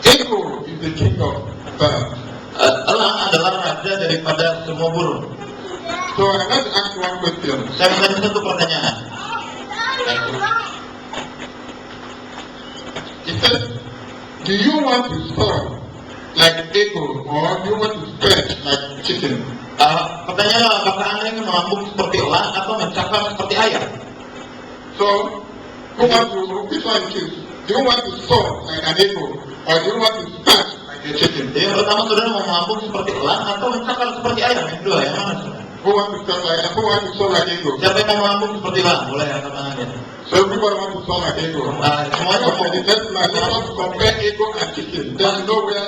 Ego is the king of birds. Elang adalah raja daripada semua burung. So I want to ask one question. Saya tanya satu pertanyaan. It says, do you want to soar like eagle or do you want to stretch like chicken? Pertanyaannya, apakah Anda ingin melambung seperti elang atau mencakar seperti ayam? So, which one choose? Do you want to soar like an eagle or do you want to stretch like a chicken? Jadi yang pertama saudara mau melambung seperti elang atau mencakar seperti ayam? Yang kedua, yang mana saudara? Who want to soar like eagle? Siapa yang mau melambung seperti elang? Boleh angkat tangannya. So everybody want to soar like eagle. Semuanya Okay, the next slide. Let us compare eagle and chicken. There's nowhere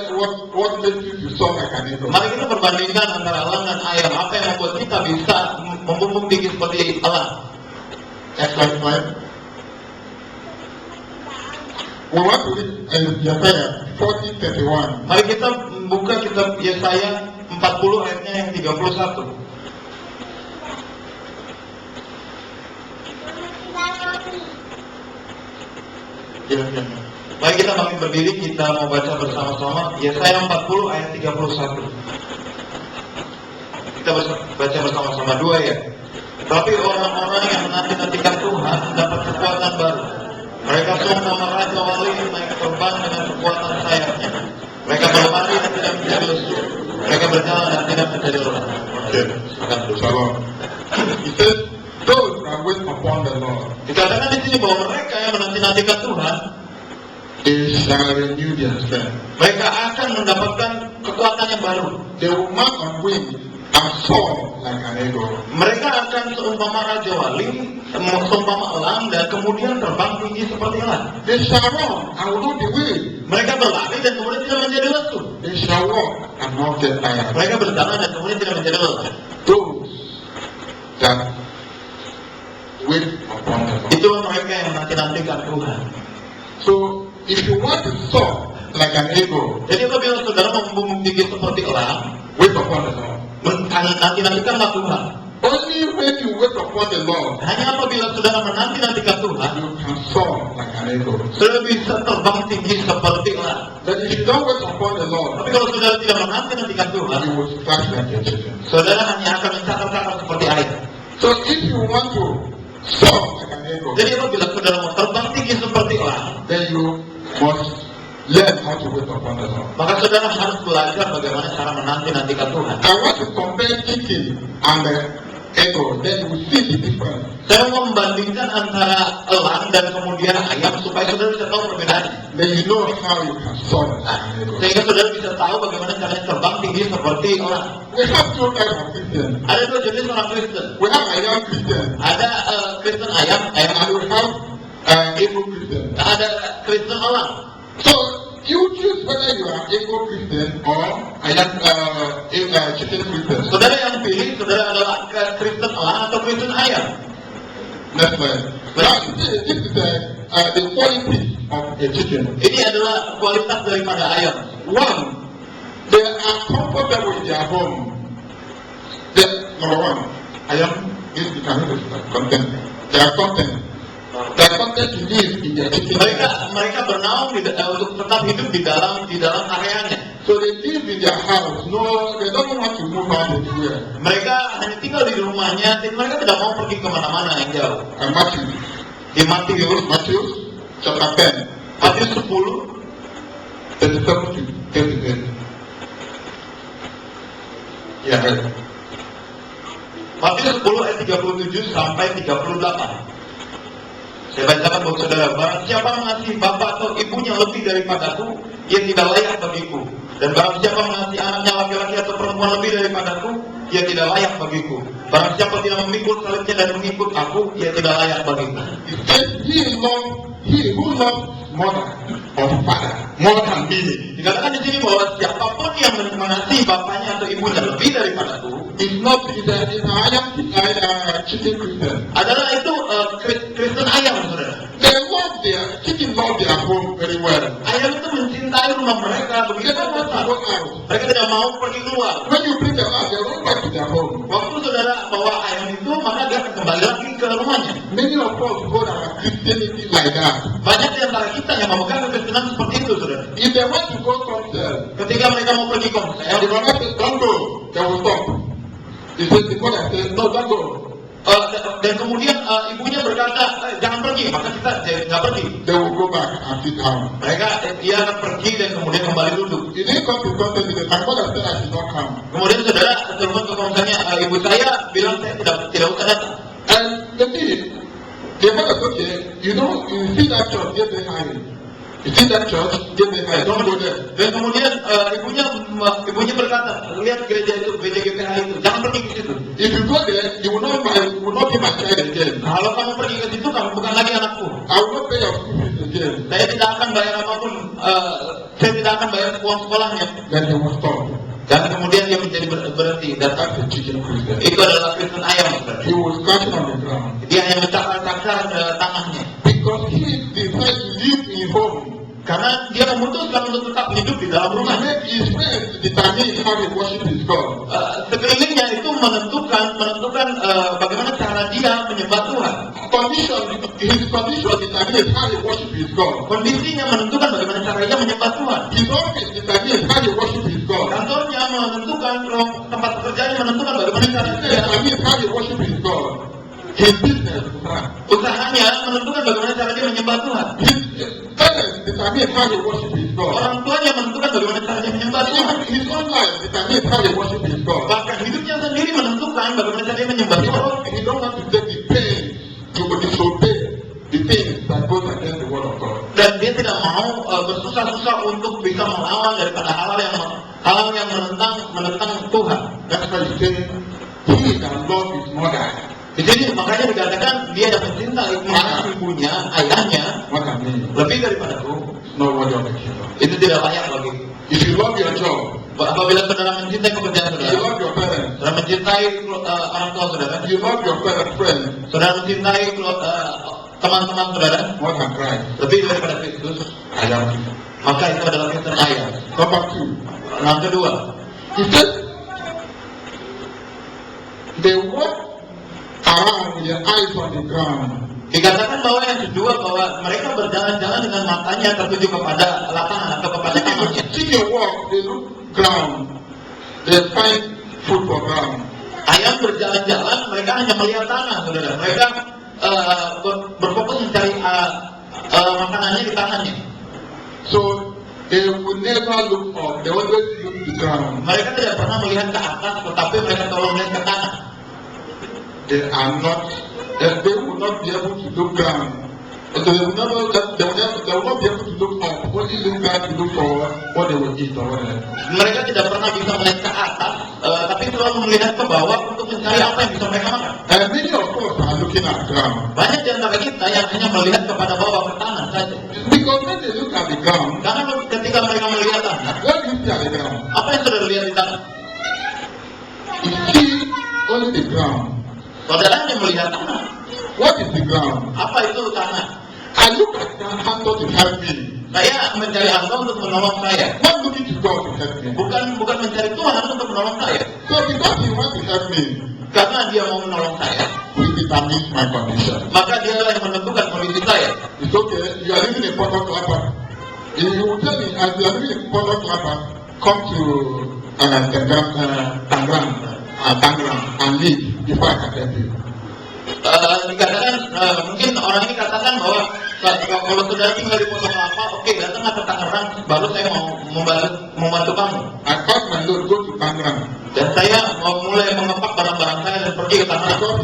what makes you to soar like an eagle. Mari kita perbandingkan antara elang dan ayam. Apa yang membuat kita bisa membumbung tinggi seperti elang? Next slide. We want to read Yesaya 40:31. Mari kita buka kitab Yesaya 40 ayatnya yang 31. Baik, kita makin berdiri, kita mau baca bersama-sama Yesaya 40 ayat 31. Kita baca bersama-sama dua ya. Tapi orang-orang yang menanti-nantikan Tuhan dapat kekuatan baru. Mereka semua meraja wali naik terbang dengan kekuatan sayapnya. Mereka berlari dan tidak menjadi lesu. Mereka berjalan dan tidak menjadi lelah. Shalom. It says, those that wait upon the Lord, dikatakan di sini bahwa mereka yang menanti-nantikan Tuhan, they shall renew their strength. mereka akan mendapatkan kekuatan yang baru. They will mount on wings and soar like an eagle. Mereka akan seumpama raja wali, seumpama elang, dan kemudian terbang tinggi seperti elang. They shall run and will not be weary. Mereka berlari dan kemudian tidak menjadi lesu. They shall walk and not get tired. Mereka berjalan dan kemudian tidak menjadi lelah. Those that wait upon the Lord. Itulah mereka yang menanti-nantikan Tuhan. So, if you want to soar like an eagle, Jadi apabila saudara membumbung tinggi seperti elang, wait upon the Lord. nanti-nantikanlah Tuhan. Only when you wait upon the Lord, Hanya apabila saudara menanti-nantikan Tuhan, you can soar like an eagle. saudara bisa terbang tinggi seperti elang. But if you don't wait upon the Lord, Tapi kalau saudara tidak menanti-nantikan Tuhan, you will scratch like a chicken. saudara hanya akan mencakar-cakar seperti ayam. So if you want to soar like an eagle, Jadi apabila saudara mau terbang tinggi seperti elang, then you must learn how to wait upon the Lord. maka saudara harus belajar bagaimana cara menanti-nantikan Tuhan. I want to compare chicken and the eagle, then you will see the difference. Saya mau membandingkan antara elang dan kemudian ayam supaya saudara bisa tahu perbedaannya. Then you know how you can soar like an eagle. Sehingga saudara bisa tahu bagaimana caranya terbang tinggi seperti elang. We have two types of Christians. Ada dua jenis orang Kristen. We have a young Christian Ada Kristen ayam and we have eagle Christian. ada Kristen elang. So you choose whether you are eagle Christian or a young chicken Christian. Saudara yang pilih, saudara adalah Kristen elang atau Kristen ayam. Next slide. Now, this is the quality of a chicken. Ini adalah kualitas daripada ayam. One, they are comfortable in their home. Number one, ayam is the content. They are content. They are content to live in their chicken. Mereka bernaung untuk tetap hidup di dalam areanya. So they live in their house. No, they don't want to move out anywhere. Mereka hanya tinggal di rumahnya. Mereka tidak mau pergi kemana-mana yang jauh. Matthew. Di Matius chapter 10. Matius 10 37 to 38. Ya, right. Matius 10 ayat 37 sampai 38. Saya bacakan buat saudara. Barang siapa mengasihi bapak atau ibunya lebih daripadaku, ia tidak layak bagiku. Dan barang siapa mengasihi anaknya laki-laki atau perempuan lebih daripadaku, ia tidak layak bagiku. Barang siapa tidak memikul salibnya dan mengikut aku, ia tidak layak bagiku. He who loves mother or father more than me. Dikatakan di sini bahwa siapapun yang mengasihi bapaknya atau ibunya lebih daripadaku, is chicken Christian. Adalah itu Kristen ayam, saudara. They love their home very well. Ayam itu mencintai rumah mereka begitu besar. Mereka tidak mau pergi keluar. When you bring them out, they go back to their home. Waktu saudara bawa ayam itu, maka dia akan kembali lagi ke rumahnya. Many of us hold our Christianity like that. Banyak di antara kita yang memegang kekristenan seperti If they want to go somewhere, Ketika mereka mau pergi and the konser, mother says, don't go, they will stop. He says, the father says, no, don't go. dan kemudian ibunya berkata, jangan pergi, maka kita nggak pergi. They will go back and sit down. Dia akan pergi dan kemudian kembali duduk. He didn't come to contact with them. My mother said I should not come. Kemudian saudara telepon ke konsernya, ibu saya bilang saya tidak usah datang. And the thing, the mother said, okay, you see that church, get behind it. You see that church, get behind it. Don't go there. Dan kemudian ibunya berkata, lihat gereja itu, gereja GPH itu, jangan pergi ke situ. If you go there, you will not be my child again. Kalau kamu pergi ke situ, kamu bukan lagi anakku. I will not pay your school fees again. Saya tidak akan bayar apapun, saya tidak akan bayar uang sekolahnya. Then he will stop. Dan kemudian dia menjadi berhenti. Dan That's a chicken Christian. itu adalah Kristen ayam. He was scratching on the ground. Dia hanya mencakar-cakar tanahnya. Because he decided to live in home. Karena dia memutuskan untuk tetap hidup di dalam rumah. His friends determine how he worship his God. Sekelilingnya itu menentukan bagaimana cara dia menyembah Tuhan. His condition determines how he worship his God. Kondisinya menentukan bagaimana caranya menyembah Tuhan. His office determines how he worship his God. Kantornya menentukan, tempat pekerjaannya menentukan bagaimana cara dia. Determines how he worship his God. His business, usahanya menentukan bagaimana cara dia menyembah Tuhan. His parents determine how he worship his God. Orang tuanya menentukan bagaimana caranya menyembah Tuhan. His own life determines how he worship his God. Bahkan hidupnya sendiri menentukan bagaimana caranya menyembah Tuhan. He don't want to take the pain to disobey the things that goes against the word of God. Dan dia tidak mau bersusah-susah untuk bisa melawan daripada hal-hal yang menentang Tuhan. That's why he said, he that loves his mother. Jadi makanya dikatakan dia dapat mencintai ibunya, ayahnya, lebih daripada aku. No word of the kingdom. Itu tidak layak bagi. If you love your job, apabila saudara mencintai pekerjaan you saudara, love your parents, saudara mencintai orang tua saudara, you love your friends, saudara mencintai teman-teman saudara, more than Christ, lebih daripada Kristus, maka itu adalah Kristen ayah. Number 2. Yang kedua, He said, they walk around with their eyes on the ground. dikatakan bahwa yang kedua bahwa mereka berjalan-jalan dengan matanya tertuju kepada lapangan atau kepada tanah. Chicken walk, they look ground. They find food for ground. Ayam berjalan-jalan, mereka hanya melihat tanah, saudara. Mereka berfokus mencari makanannya di tanahnya. So they will never look up. They always look the ground. Mereka tidak pernah melihat ke atas, tetapi mereka selalu melihat ke tanah. They will not be able to look ground. They will not be able to look up. Only look ground to look for what they will eat or whatever. Mereka tidak pernah bisa melihat ke atas, tapi selalu melihat ke bawah untuk mencari apa yang bisa mereka makan. And many of us are looking at ground. Banyak di antara kita yang hanya melihat kepada bawah ke tanah saja. Because when they look at the ground, Karena ketika mereka melihat tanah, what do you see at the ground? apa yang saudara lihat di tanah? You see only the ground. Saudara hanya melihat tanah. What is the ground? Apa itu tanah? I look at that hand to help me. Saya mencari Allah untuk menolong saya. Not looking to God to help me. Bukan mencari Tuhan untuk menolong saya. So because he wants to help me, Karena dia mau menolong saya, he determines my condition. maka dia yang menentukan kondisi saya. It's okay, you are living in Port Clapper. He will tell me, as you are living in Port Clapper, come to Tangerang and live before I can help you. Dikatakan mungkin orang ini katakan bahwa kalau saudara tinggal di Pondok Kelapa, oke, datang ke Tangerang, baru saya mau membantu kamu. I asked my Lord, go to Tangerang. Dan saya mau mulai mengepak barang-barang saya dan pergi ke Tangerang.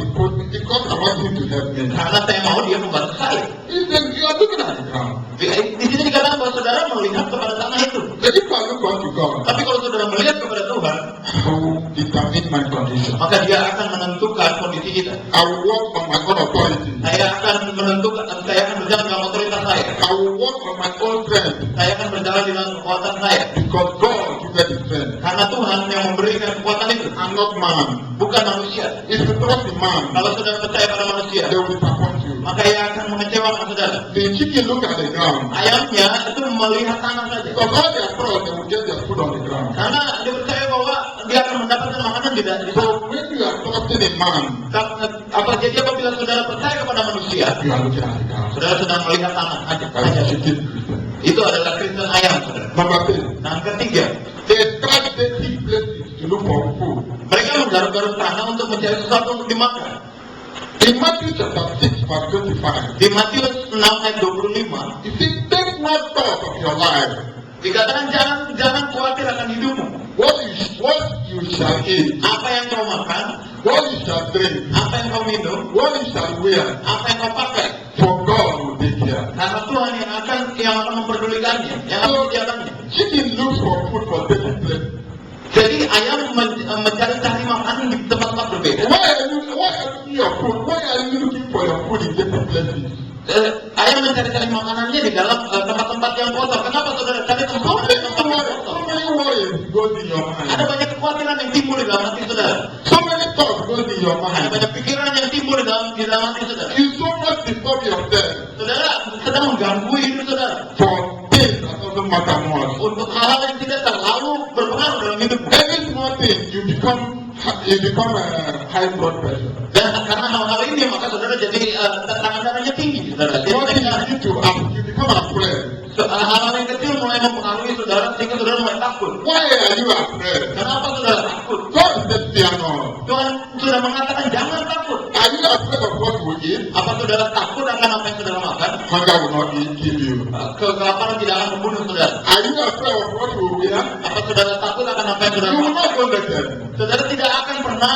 Because I want him to help me. Karena saya mau dia membantu saya. He said, you are looking at the ground. Di sini dikatakan bahwa saudara melihat kepada tanah itu. But if I look unto God, Tapi kalau saudara melihat kepada Tuhan, I will determine my condition. maka dia akan menentukan kondisi kita. I will walk on my own authority. Saya akan berjalan dengan otoritas saya. I will walk on my own strength. Saya akan berjalan dengan kekuatan saya. Because God gives the strength. Karena Tuhan yang memberikan kekuatan itu. I'm not man. Bukan manusia. If you trust the man, Kalau saudara percaya pada manusia, they will disappoint you. maka ia akan mengecewakan saudara. The chicken look at the ground. Ayamnya itu melihat tanah saja. Because all their crops, they will get their food on the ground. Karena dia percaya bahwa dia akan mendapatkan makanan di So when you are trusting a man, Apa jadi apabila saudara percaya kepada manusia, manusia, you are looking at the cow. saudara sedang melihat tangan aja. That is chicken Christian. Itu adalah Kristen ayam, saudara. Number 3, Nah, yang ketiga, they strategic places to look for food. mereka menggaruk-garuk tanah untuk mencari sesuatu untuk dimakan. In Matthew chapter 6, verse 25, Di Matius 6 ayat 25, it says, take no thought of your life, dikatakan jangan khawatir akan hidupmu. what you shall eat, Apa yang kau makan, what you shall drink, apa yang kau minum, what you shall wear, apa yang kau pakai. for God will take care. Karena Tuhan yang akan memperdulikannya, yang akan menjalannya. Chicken looks for food for taking place. Jadi ayam mencari makanan di tempat-tempat berbeda. Why are you looking your food? Why are you looking for your food in different places? Ayam mencari makanannya di dalam tempat-tempat yang kotor. Kenapa saudara cari tempat yang kotor? So many worries goes in your Ada mind. banyak kekhawatiran yang timbul di dalam hati saudara. So many thoughts goes in your Ada mind. banyak pikiran yang timbul di dalam hati saudara. You so much disturb yourself Saudara sedang mengganggu hidup saudara for things that doesn't matter much. untuk hal-hal yang tidak terlalu berpengaruh dalam hidupmu. Any small thing, you become high blood pressure. Dan karena hal-hal ini maka saudara jadi tekanan darahnya tinggi saudara. Jadi What thing you need to you become afraid. hal-hal yang kecil mulai mempengaruhi saudara sehingga saudara mulai takut. Why are you afraid? Kenapa saudara takut? God said fear not. Tuhan sudah mengatakan jangan takut. Are you afraid of what you eat? Apa saudara takut akan apa yang saudara makan? Hunger will not kill you. Kelaparan tidak akan membunuh saudara. Are you afraid of what you wear? Apa saudara takut akan apa yang saudara You will makan? not go naked. Saudara tidak akan pernah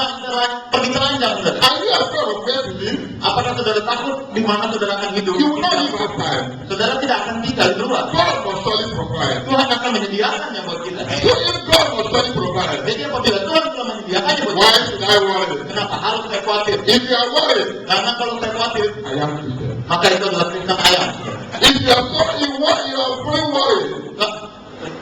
pergi telanjang saudara. Are you afraid of where to live? Apakah saudara takut di mana saudara akan hidup? You will not live outside. Saudara tidak akan tinggal di luar. God must surely provide. Tuhan akan menyediakannya buat kita. So if God must surely provide, Jadi apabila Tuhan telah menyediakannya buat why kita, should I worry? kenapa harus saya khawatir? If you are worried, Karena kalau saya khawatir, I am Christian. maka itu adalah Kristen ayam. If you are sorry, you are very worried.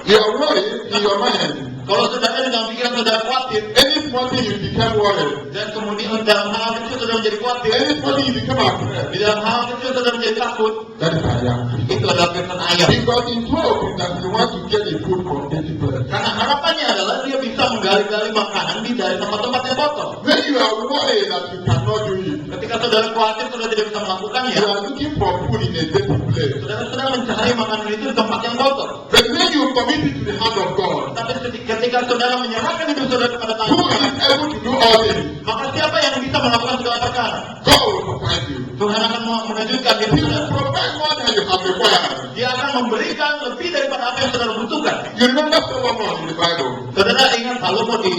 You are worried in your mind. Kalau saudara dengan pikiran saudara khawatir, Any small thing you become worried. dan kemudian dalam hal kecil saudara menjadi khawatir, Any small thing you become afraid. di dalam hal kecil saudara menjadi takut, That is I am Christian. itu adalah Kristen ayam. Because in 12 that you want to get a food from any place. Karena harapannya adalah dia bisa menggali-gali makanan dari tempat-tempat yang kotor. When you are worried that you cannot do it, Ketika saudara khawatir saudara tidak bisa melakukannya, you are looking for food in a dirty place. saudara sedang mencari makanan itu di tempat yang kotor. But when you commit it to the hand of God, Tapi ketika saudara menyerahkan hidup saudara kepada who Tuhan, is able to do all things, maka siapa yang bisa melakukan segala perkara? God will provide you. Tuhan akan mengejutkan He hidup will saudara. provide more than you have required. Dia akan memberikan lebih daripada apa yang saudara butuhkan. You remember Solomon in the Bible? Saudara ingat Salomo di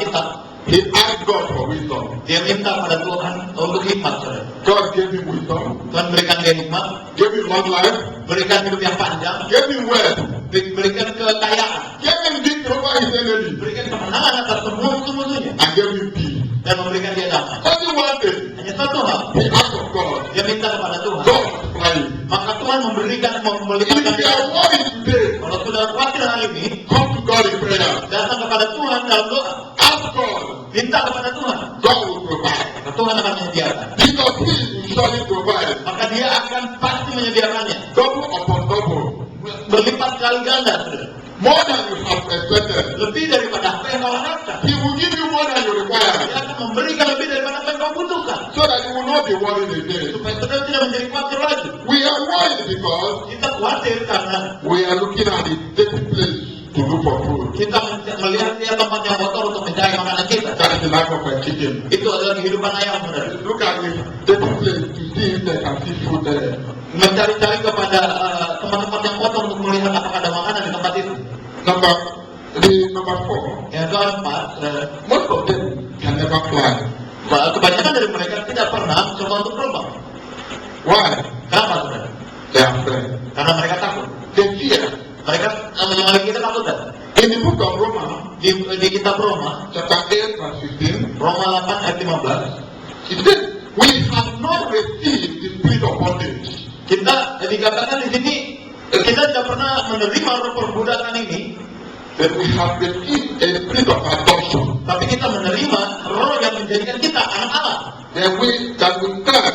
kitab, He asked God for wisdom. dia minta pada Tuhan untuk hikmat saudara. God gave him wisdom, Tuhan berikan dia hikmat, gave him long life, berikan hidup yang panjang, gave him wealth, berikan kekayaan, gave him victory over his enemy, berikan kemenangan atas semua musuh-musuhnya, and gave him peace. dan memberikan dia damai. Only one thing, Hanya satu hal, he asked of God. dia minta kepada Tuhan. God supply. Maka Tuhan memberikan If dia. you are worried today, Kalau sudah khawatir hari ini, come to God in prayer. datang kepada Tuhan dalam doa, Ask God. minta kepada Tuhan, God will provide. maka Tuhan akan menyediakan. Because He will surely provide. Maka dia akan pasti menyediakannya, Double upon double. berlipat kali ganda, saudara. More than you have expected. Lebih daripada apa yang kau harapkan. He will give you more than you require. Dia akan memberikan lebih daripada apa yang kau butuhkan, So that you will not be worried again. supaya saudara tidak menjadi khawatir lagi. We are worried because Kita khawatir karena we are looking at the dirty place to look for food. kita melihat dia tempat yang kotor untuk mencari makanan kita. That is the life of a chicken. Itu adalah kehidupan ayam, saudara. Look at the dirty place to see if they can see food there. Mencari-cari kepada tempat-tempat yang kotor untuk melihat apakah ada makanan di tempat itu. Number 4. Yang keempat, Most of them can never fly. kebanyakan dari mereka tidak pernah mencoba untuk terbang. Why? Kenapa, saudara? They are afraid. Karena mereka takut. They fear. Mereka menyalahi kita takut, kan? In the book of Romans, Di kitab Roma, chapter 8, verse 15, Roma 8 ayat 15, it says, we have not received the spirit of bondage. kita dikatakan di sini kita tidak pernah menerima roh perbudakan ini, But we have received a spirit of adoption. tapi kita menerima roh yang menjadikan kita anak Allah. That we cry,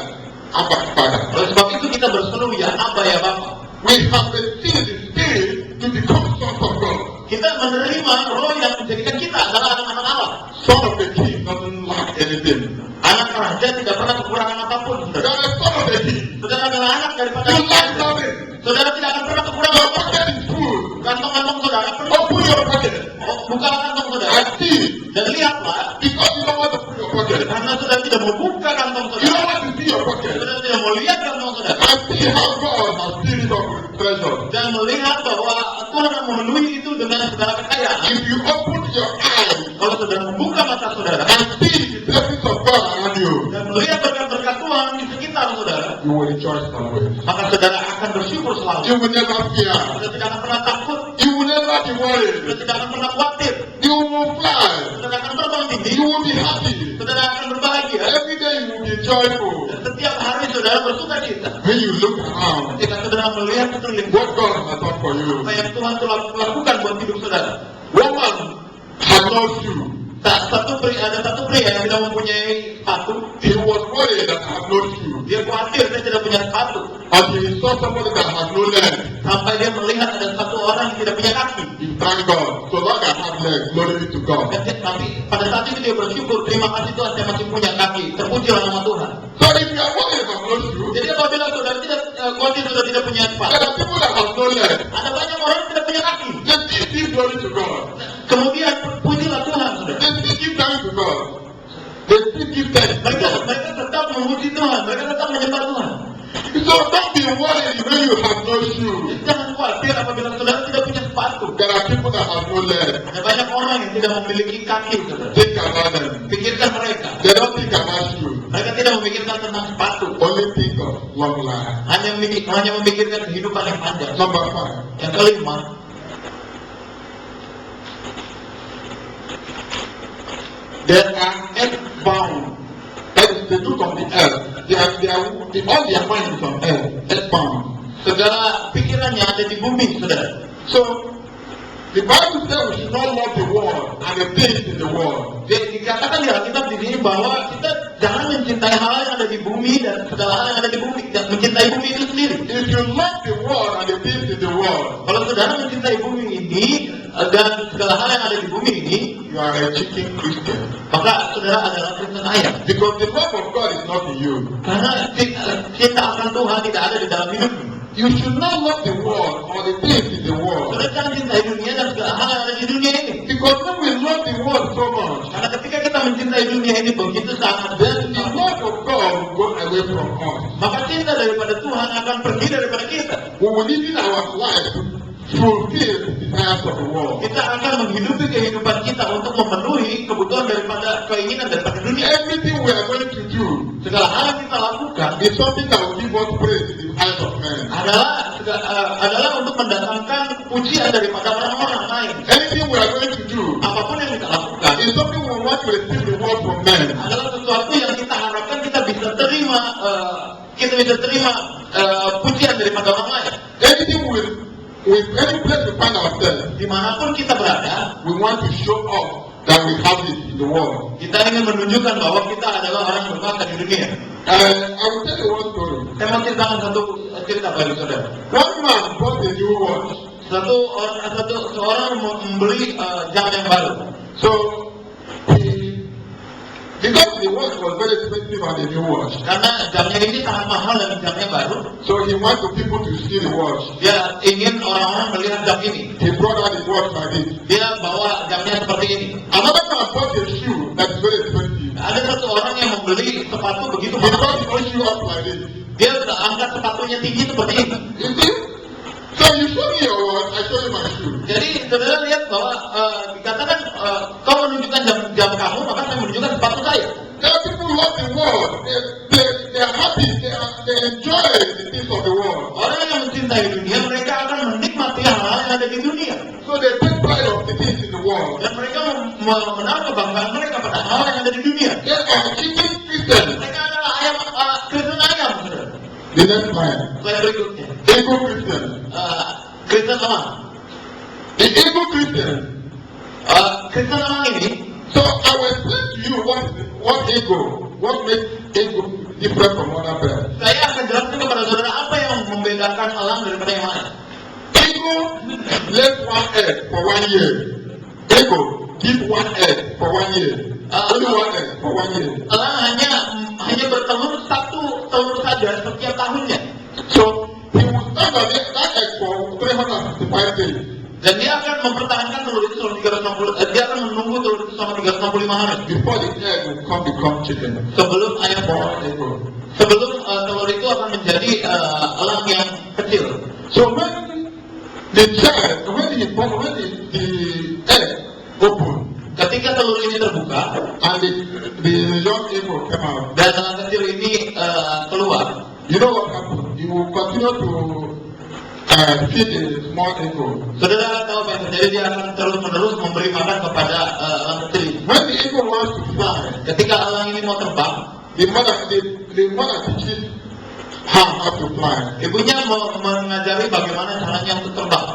Abba Father. Oleh sebab itu kita berseru, ya Abba, ya Bapa. We have received the spirit to become sons of God. Kita menerima roh yang menjadikan kita adalah anak-anak Allah. Son of the king doesn't lack anything. Anak raja tidak pernah kekurangan apapun. There Saudara. are son of the adalah anak daripada You lack Anda. nothing. Saudara tidak akan pernah Your kekurangan. pocket is full. Kantong-kantong saudara penuh. Open your pocket Buka kantong saudara and see. dan lihatlah, Because you don't want to put your pocket. karena saudara tidak mau buka kantong You saudara. don't want to see your pocket. Saudara tidak mau lihat kantong saudara And see how God has filled it up with treasure. dan melihat bahwa Tuhan akan memenuhi itu dengan segala kekayaan. If you open your eyes Kalau saudara membuka mata saudara and see the blessings of God around you, dan melihat berkat-berkat Tuhan di sekitar saudara, you will rejoice always. maka saudara akan bersyukur selalu. You will never fear. Saudara tidak akan pernah takut, You will never be worried. saudara tidak akan pernah khawatir, You will fly. saudara akan terbang tinggi, You will be happy. saudara akan berbahagia. Every day you will be joyful. Dan setiap hari saudara bersuka cita. When you look around, Ketika saudara melihat sekeliling, what God has done for you. apa yang Tuhan telah lakukan buat hidup saudara. Woman had no shoe. Ada satu pria yang tidak mempunyai sepatu. He was worried that I have no shoe. Dia khawatir dia tidak punya sepatu. Until he saw somebody that has no leg. Sampai dia melihat ada satu orang yang tidak punya kaki. He thanked God. So long I have legs, glory be to God. Tapi pada saat itu dia bersyukur, terima kasih Tuhan saya masih punya kaki. Terpujilah nama Tuhan. So if you are worried about no shoe, Jadi apabila saudara tidak khawatir sudah tidak punya there sepatu, are people that have no leg. ada banyak orang yang tidak punya kaki. They still give glory to God. Kemudian pujilah Tuhan saudara. They still give thanks to God. They still give thanks to Mereka God. tetap memuji Tuhan, mereka tetap menyembah Tuhan. So don't be worried when you have no shoe. Jangan khawatir apabila saudara tidak punya sepatu. There are people that have no leg. Ada banyak orang yang tidak memiliki kaki, saudara. Think about them. Pikirkan mereka. They don't think about shoe. Mereka tidak memikirkan tentang sepatu. Only think of long life. Hanya memikirkan kehidupan yang panjang. Number 5. Yang kelima, There are earthbound. That is the truth of the earth. All their mind is on earth. Earthbound. segala pikirannya ada di bumi, saudara. So, the Bible says we should not love the world and the things in the world. Jadi dikatakan di Alkitab di sini bahwa kita jangan mencintai hal yang ada di bumi dan segala hal yang ada di bumi, dan mencintai bumi itu sendiri. If you love the world and the things in the world, Kalau saudara mencintai bumi ini dan segala hal yang ada di bumi ini, you are a chicken Christian. maka saudara adalah Kristen ayam. Because the love of God is not in you. Karena cinta akan Tuhan tidak ada di dalam hidupmu. You should not love the world or the things in the world. Saudara jangan cintai dunia dan segala hal yang ada di dunia ini. Because when we love the world so much, Karena ketika kita mencintai dunia ini begitu sangat, then the love of God will go away from us. maka cinta daripada Tuhan akan pergi daripada kita. We will live in our life to fulfill the desires of the world. Kita akan menghidupi kehidupan kita untuk memenuhi kebutuhan daripada keinginan daripada dunia. Everything we are going to do Segala hal yang kita lakukan is something that will give us praise in the eyes of men. adalah untuk mendatangkan pujian daripada orang-orang lain. Anything we are going to do Apapun yang kita lakukan is something we want to receive the word from men. adalah sesuatu yang kita harapkan kita bisa terima, pujian daripada orang lain. Anything with any place we find ourselves, Dimanapun kita berada, we want to show off that we have it in the world. kita ingin menunjukkan bahwa kita adalah orang yang berbakat di dunia. I will tell you one story. Saya mau ceritakan satu cerita bagi saudara. One man bought a new watch. Seorang membeli jam yang baru. So, because the watch was very expensive and a new watch, Karena jamnya ini sangat mahal dan jamnya baru, so he wanted people to see the watch. dia ingin orang-orang melihat jam ini. He brought out the watch like this. Dia bawa jamnya seperti ini. Another man bought a shoe that is very expensive. Ada satu orang yang membeli sepatu begitu He mahal. brought his shoe up like this. Dia angkat sepatunya tinggi seperti ini. You see? So you show me your watch, I show you my shoe. Jadi saudara lihat bahwa dikatakan kau menunjukkan jam kamu, maka saya menunjukkan sepatu saya. There are people who love the world. They are happy. They enjoy the things of the world. Orang yang mencintai dunia, mereka akan menikmati hal-hal yang ada di dunia. So they take pride of the things in the world. Dan mereka menaruh kebanggaan mereka pada hal yang ada di dunia. They are chicken Christians. Mereka adalah Kristen ayam, saudara. The next line. Slide berikutnya. Ego Christian. Kristen lemah. The ego Christian. Kristen lemah ini, So I will explain to you what ego, what makes ego different from other birds. saya akan jelaskan kepada saudara apa yang membedakan elang daripada yang lain. Ego lays one egg for 1 year. Ego give one egg for 1 year. Only one egg for 1 year. Elang hanya bertelur satu telur saja setiap tahunnya. So he will stand on that egg for 365 days. Dan dia akan mempertahankan telur itu selama 360. Dia akan menunggu telur itu selama 365 hari. Before the egg will become chicken. Sebelum ayam Small egg. sebelum telur itu akan menjadi elang yang kecil. So when the egg opened, Ketika telur ini terbuka and the young eagle came out, dan elang kecil ini keluar, you know what happened? He will continue to feed the small eagle. saudara tahu apa yang terjadi? Dia akan terus-menerus memberi makan kepada elang kecil ini. When the eagle wants to fly, Ketika elang ini mau terbang, the mother teaches her how to fly. ibunya mau mengajari bagaimana caranya untuk terbang.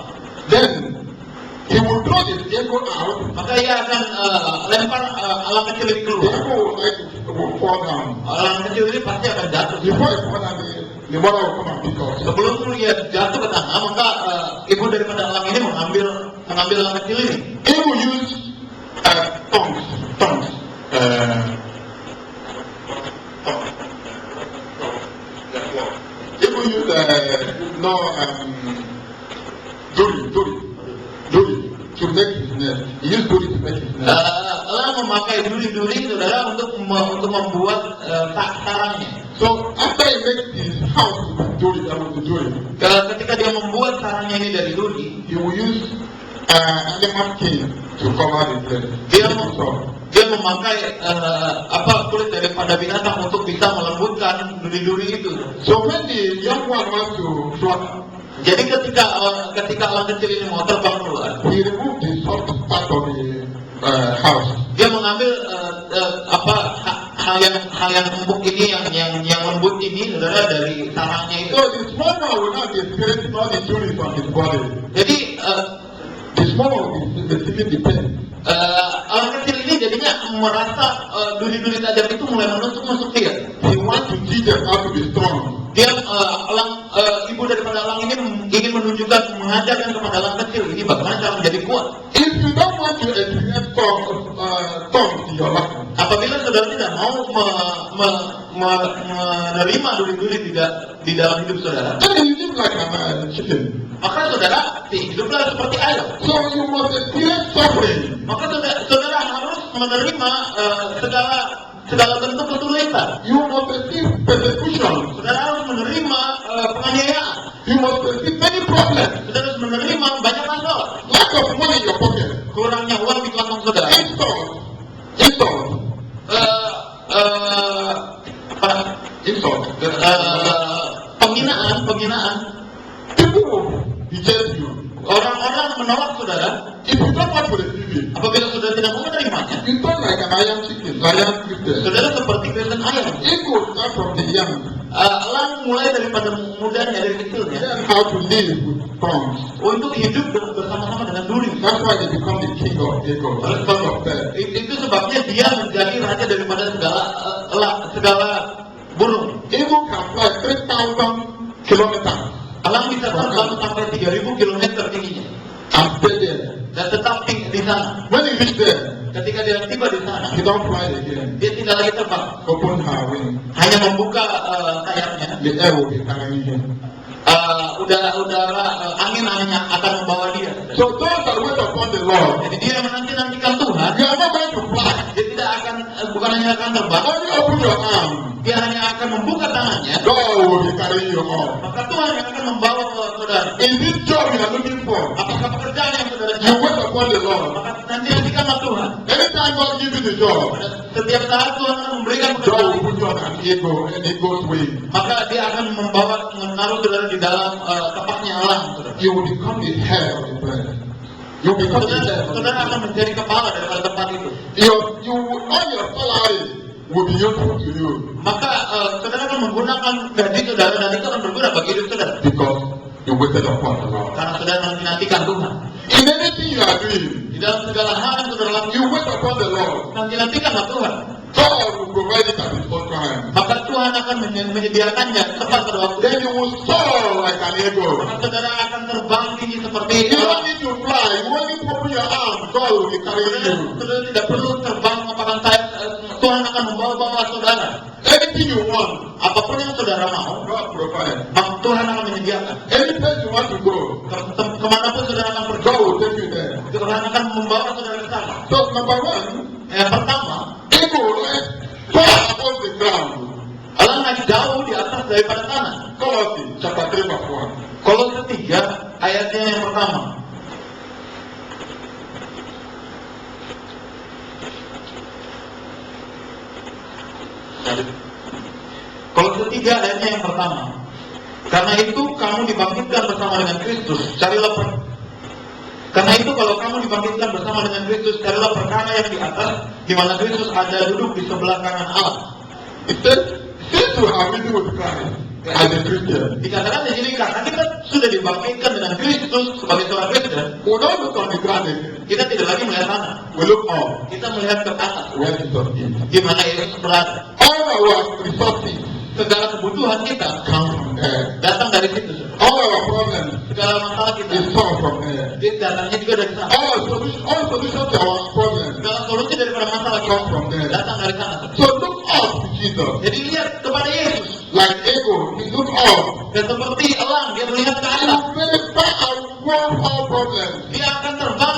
Then he will throw the eagle out. Maka ia akan lempar elang kecil ini The keluar. eagle will fall down. Elang kecil ini pasti akan jatuh. Before it fall down, the mother will come and pick up. Sebelum ia jatuh ke tanah, maka ibu daripada elang ini mengambil elang kecil ini. He will use tongues. He will use duri to make his nest. He used duri to make his nest. Elang memakai duri-duri, saudara, untuk membuat sarangnya. So after he makes his house with duri, Ketika dia membuat sarangnya ini dari duri, he will use animal skin to cover the place. dia memakai kulit daripada binatang untuk bisa melembutkan duri-duri itu. So when the young one wants to fly, Jadi ketika elang kecil ini mau terbang keluar, he removed the soft part of the house. dia mengambil hal yang empuk ini, yang lembut ini, saudara, dari sarangnya itu. So the small one will not be experiencing all the duri from his body. Jadi The small one will be receiving the pain. elang kecil ini jadinya merasa duri-duri tajam itu mulai menusuk dia. He wants to teach them how to be strong. Dia ibu daripada elang ini ingin mengajarkan kepada elang kecil ini bagaimana cara menjadi kuat. If you don't want to experience tongues in your life, Apabila saudara tidak mau menerima duri-duri di dalam hidup saudara, then you live like a chicken. maka saudara hiduplah seperti ayam. So you must experience suffering. Maka saudara harus menerima segala bentuk kesulitan. You must receive persecution. Saudara harus menerima penganiayaan. You must receive many problems. Saudara harus menerima banyak masalah. Lack of money in your pocket. Kurangnya uang di kantong saudara. Insult. Penghinaan. People will reject you. Orang-orang menolak saudara. If you don't want to receive it, Apabila saudara tidak mau menerimanya, you don't like an iron chicken, lion Christian. saudara seperti Kristen ayam. It will start from the young. Elang mulai daripada mudanya, dari kecilnya, Learn how to live with tongues. untuk hidup bersama-sama dengan duri. That's why they become the king of eagles, son of birds. Itu sebabnya dia menjadi raja daripada segala burung. Eagle can fly 3,000 kilometers Elang bisa terbang sampai 3.000 km tingginya and stay there. dan tetap di sana. When he reach there, Ketika dia tiba di sana, he don't fly again. dia tidak lagi terbang, Open her wing. hanya membuka sayapnya. The air will be carrying him. Udara angin hanya akan membawa dia. So those that wait upon the Lord, Jadi dia menanti-nantikan Tuhan. you are not going to fly. Dia tidak akan, bukan hanya akan terbang, Only open your arm. dia hanya akan membuka tangannya. God will be carrying you on. Maka Tuhan yang akan membawa saudara. In this job you are looking for, Apakah pekerjaan yang saudara you cari? wait upon the Lord. Maka nantikanlah Tuhan. Anytime God gives you the job, Setiap saat Tuhan akan memberikan God pekerjaan, will put you on an eagle and eagle's wing. maka dia akan menaruh saudara di dalam tepaknya elang. Saudara. You will become the head of the place. You will become the head of the Saudara akan place. menjadi kepala daripada tempat itu. All your salary will be useful to you Maka saudara akan menggunakan gaji saudara dan itu akan berguna bagi hidup saudara. because you waited upon the Lord. Karena saudara menantikan Tuhan. In anything you are doing, Di dalam segala hal yang saudara lakukan, you wait upon the Lord. nantikanlah Tuhan. God will provide it at His own time. Maka Tuhan akan menyediakannya tepat pada waktu. Then you will soar like an eagle. Maka saudara akan terbang tinggi seperti You itu. don't need to fly. You only open your arms. God will be carrying you. Saudara tidak perlu terbang mengepakkan sayap. Tuhan akan membawa saudara. Anything you want, Apapun yang saudara mau, God provide provide. Tuhan akan menyediakan. Any place you want to go, Kemanapun saudara akan pergi, God will take you there. Tuhan akan membawa saudara ke sana. So number one, Yang pertama, ego like far above the ground. Allah naik jauh di atas daripada tanah. Colossians chapter 3 verse 1. Kolose 3 ayatnya yang pertama. Kolose 3 ayatnya yang pertama. Karena itu kamu dibangkitkan bersama dengan Kristus. Karena itu kalau kamu dibangkitkan bersama dengan Kristus, carilah perkara yang di atas, di mana Kristus ada duduk di sebelah kanan Allah. It says, since we are living with Christ as a Christian, Dikatakan di sini karena kita sudah dibangkitkan dengan Kristus sebagai seorang Kristen, we don't look on the ground again. kita tidak lagi melihat sana. We look up Kita melihat ke atas, where Jesus is. di mana Yesus berada. All our resources Segala kebutuhan kita come from there. datang dari situ. All our problems Segala masalah kita is solved from there. datangnya juga dari sana. All solutions to our problems Segala solusi daripada masalah kita come from there. datang dari sana. So look up to Jesus. Jadi lihat kepada Yesus. Like ego, we look up. Dan seperti elang, dia melihat ke He atas. will very far above all problems. Dia akan terbang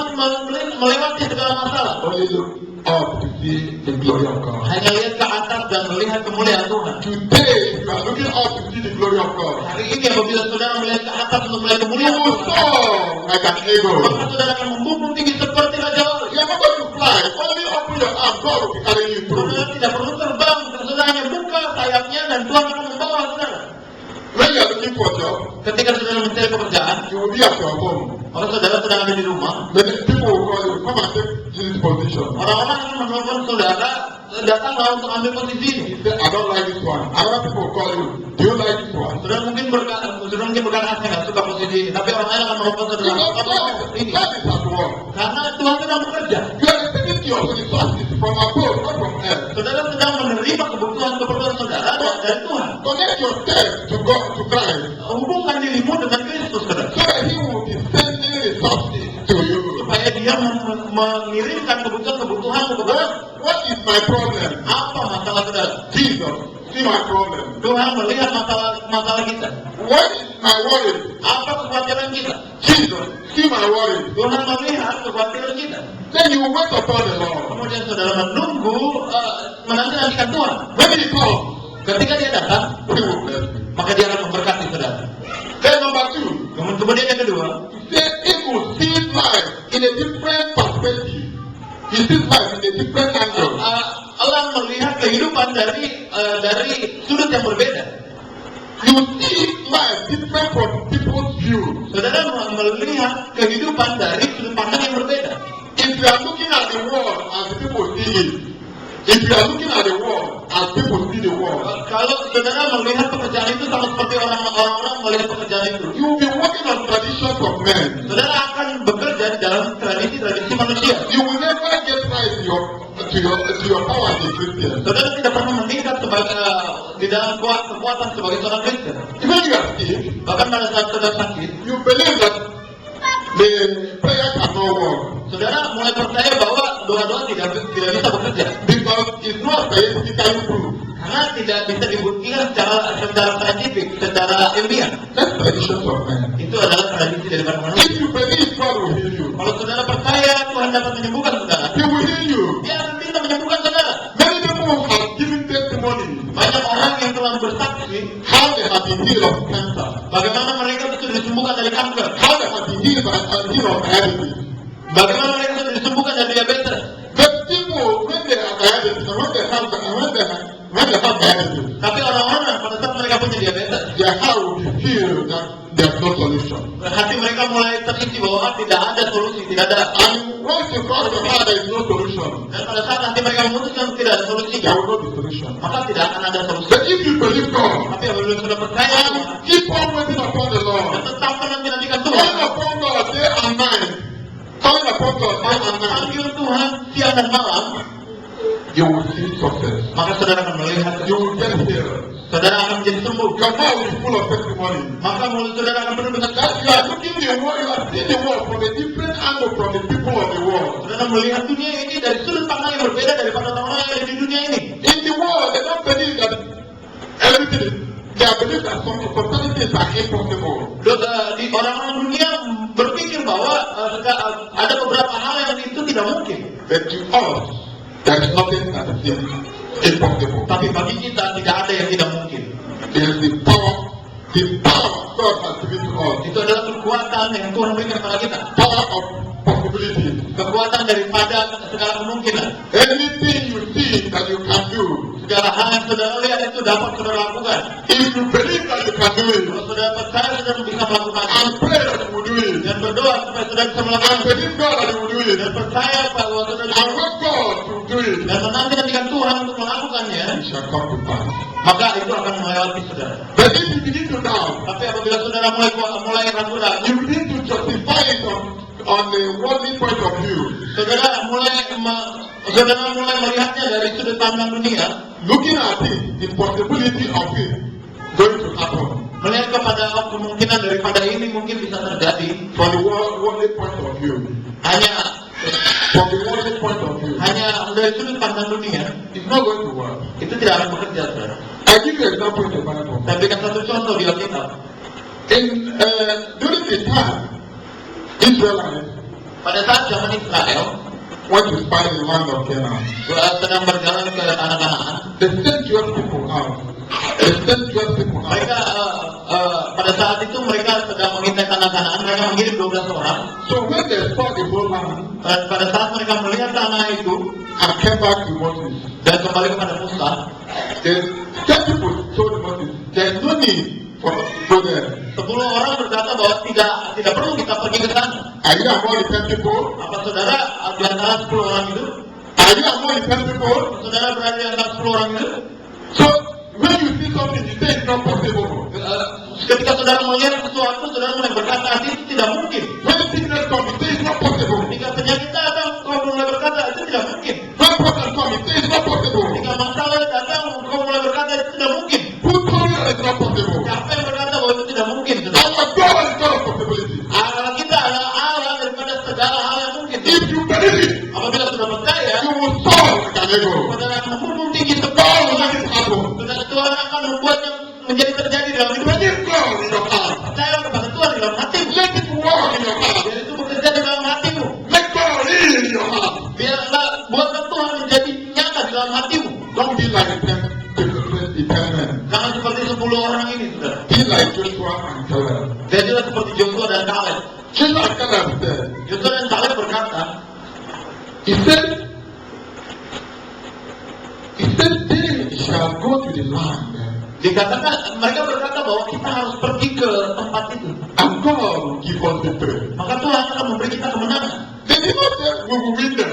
melewati segala masalah. Only look up to see the glory of God. Hanya lihat ke atas dan melihat kemuliaan Tuhan. Today, you are looking up to see the glory of God. Hari ini apabila saudara melihat ke atas untuk melihat You kemuliaan will Tuhan, soar like an eagle. maka saudara akan membumbung tinggi seperti raja wali. You are not going to fly. Only open your arms. God will be carrying you through. Saudara tidak perlu terbang, saudara hanya buka sayapnya dan Tuhan akan membawa saudara. When you are looking for a job, Ketika saudara mencari pekerjaan, you will be at your home. maka saudara sedang ada di rumah. Many people will call you, come and take this position. Orang-orang akan menelpon saudara, datanglah untuk ambil posisi ini. You say, I don't like this one. Other people will call you, do you like this one? Saudara mungkin berkata, saya nggak suka posisi ini, tapi orang lain akan menelpon saudara. Because "Kamu mau ini?" God is at work. Karena Tuhan sedang bekerja. You are receiving your resources from above, not from earth. Saudara sedang menerima kebutuhan saudara dari Tuhan. Connect yourself to God, to Christ, Hubungkan dirimu dengan Kristus, saudara. so that He will be sending resources to you. Supaya dia mengirimkan kebutuhan-kebutuhanmu kepada. What is my problem? Apa masalah saudara? Jesus, see my problem. Tuhan melihat masalah kita. What is my worry? Apa kekhawatiran kita? Jesus, see my worry. Tuhan melihat kekhawatiran kita. Then you wait upon the Lord. Kemudian saudara menunggu, menanti-nantikan Tuhan. When He comes, Ketika dia datang, He will bless you. maka dia akan memberkati saudara. Then number two, Kemudian yang kedua, say He will see life in a different perspective. He sees life in a different angle. Allah melihat kehidupan dari sudut yang berbeda. You see life different from people's view. Saudara melihat kehidupan dari sudut pandang yang berbeda. If you are looking at the world as people see it, if you are looking at the world as people see the world, Kalau saudara melihat pekerjaan itu sama seperti orang-orang melihat pekerjaan itu, you will be working on traditions of men. saudara akan bekerja di dalam tradisi manusia. You will never get right to your power as a Christian. Saudara tidak pernah meningkat di dalam kekuatan sebagai seorang Kristen. Even you are sick, Bahkan pada saat saudara sakit, you believe that the prayer cannot work saudara mulai percaya bahwa doa-doa tidak bisa bekerja. because it's not scientifically proved. Karena tidak bisa dibuktikan secara saintifik, secara ilmiah. That's traditions of men. Itu adalah tradisi daripada manusia. If you believe God will heal you, Kalau saudara percaya Tuhan dapat menyembuhkan saudara, He will heal you. dia akan bisa menyembuhkan saudara. Many people have given testimony Banyak orang yang telah bersaksi how they have been healed of cancer, bagaimana mereka itu disembuhkan dari kanker, how they have been healed of diabetes. bagaimana mereka itu disembuhkan dari diabetes. But people, when they have diabetes, and when they have diabetes, Tapi orang-orang pada saat mereka punya diabetes, their heart will be filled that there's no solution. hati mereka mulai terisi bahwa tidak ada solusi, tidak ada. And once you cross the heart, there is no solution. Dan pada saat hati mereka memutuskan tidak ada solusi, There will not be solution. maka tidak akan ada solusi. But if you believe God, Tapi apabila sudah percaya and keep on waiting upon the dan Lord, tetap menanti-nantikan calling Tuhan, upon God day and night, calling upon God day and night, panggil Tuhan siang dan malam, you will see success. maka saudara akan melihat, You will get healed. saudara akan menjadi sembuh. Your mouth will be full of testimony. Maka mulut saudara akan penuh dengan That you are looking the world, you are seeing the world from a different angle from the people of the world. saudara melihat dunia ini dari sudut pandang yang berbeda daripada orang-orang yang ada di dunia ini. In the world, they don't believe that everything is, They believe that some things are impossible. Di orang-orang dunia berpikir bahwa ada beberapa hal yang itu tidak mungkin. But to us, there is nothing that is impossible. Tapi bagi kita tidak ada yang tidak mungkin. There is the power God has given to us. Itu adalah kekuatan yang Tuhan berikan kepada kita. Power of possibilities. Kekuatan daripada segala kemungkinan. Anything you see that you can do, segala hal yang saudara lihat itu dapat saudara lakukan. if you believe that you can do it, Kalau saudara percaya saudara bisa melakukan and pray that you will do it, dan berdoa supaya saudara bisa melakukan and believe God that you will do it, dan percaya bahwa saudara and wait God to do it, dan menantikan Tuhan untuk melakukannya, it shall come to pass. maka itu akan melewati saudara. But if you begin to doubt, Tapi apabila saudara mulai ragu-ragu, you begin to justify it on the worldly point of view, saudara mulai melihatnya dari sudut pandang dunia, looking at it, the possibility of it going to happen melihat kepada kemungkinan daripada ini mungkin bisa terjadi from the worldly point of view. From the worldly point of view, hanya dari sudut pandang dunia, it's not going to work. itu tidak akan bekerja, saudara. I give you an example in the Bible. Saya berikan satu contoh di Alkitab. During the time, Israelites Pada saat zaman Israel went to spy the land of Canaan. sedang berjalan ke tanah Kanaan, They sent 12 people out. mereka pada saat itu mereka sedang mengintai tanah Kanaan. Mereka mengirim 12 orang. So when they saw the whole land Pada saat mereka melihat tanah itu and came back to Moses, dan kembali kepada Musa, the 10 people told Moses, there's no need for go there. 10 orang berkata bahwa tidak perlu kita pergi ke sana. Are you among the 10 people? Apa saudara di antara 10 orang itu? Are you among the 10 people? Saudara berada di antara 10 orang itu? So when you see something, you say it's not possible. Ketika saudara melihat sesuatu, saudara mulai berkata itu tidak mungkin. When sickness comes, you say it's not possible. Ketika penyakit datang, kau mulai berkata itu tidak mungkin. When problem comes, you say it's not possible. Ketika masalah datang, kau mulai berkata itu tidak mungkin. Who told you that it's not possible? Siapa yang berkata bahwa itu tidak mungkin? Saudara? Our God is God of possibility. Allah kita adalah Allah daripada segala hal yang mungkin. If you believe it, Apabila sudah percaya, you will solve like an eagle. saudara akan membunuh tinggi God sebab will make it happen. saudara Tuhan akan membuatnya menjadi terjadi dalam hidup. Believe God in your heart. Percaya kepada Tuhan di dalam hatimu. Let it work in your heart. Biar itu bekerja di dalam hatimu. Let God live in your heart. Biarlah buatlah Tuhan menjadi nyata di dalam hatimu. Don't be like the 10 men. Jangan seperti 10 orang ini, saudara. Be like Joshua and Caleb. Jadilah seperti Joshua dan Kaleb. Joshua and Caleb said, Joshua dan Kaleb berkata, he said, they shall go to the land. dikatakan mereka berkata bahwa kita harus pergi ke tempat itu. And God will give us victory. Maka Tuhan akan memberi kita kemenangan. They did not say we will win them.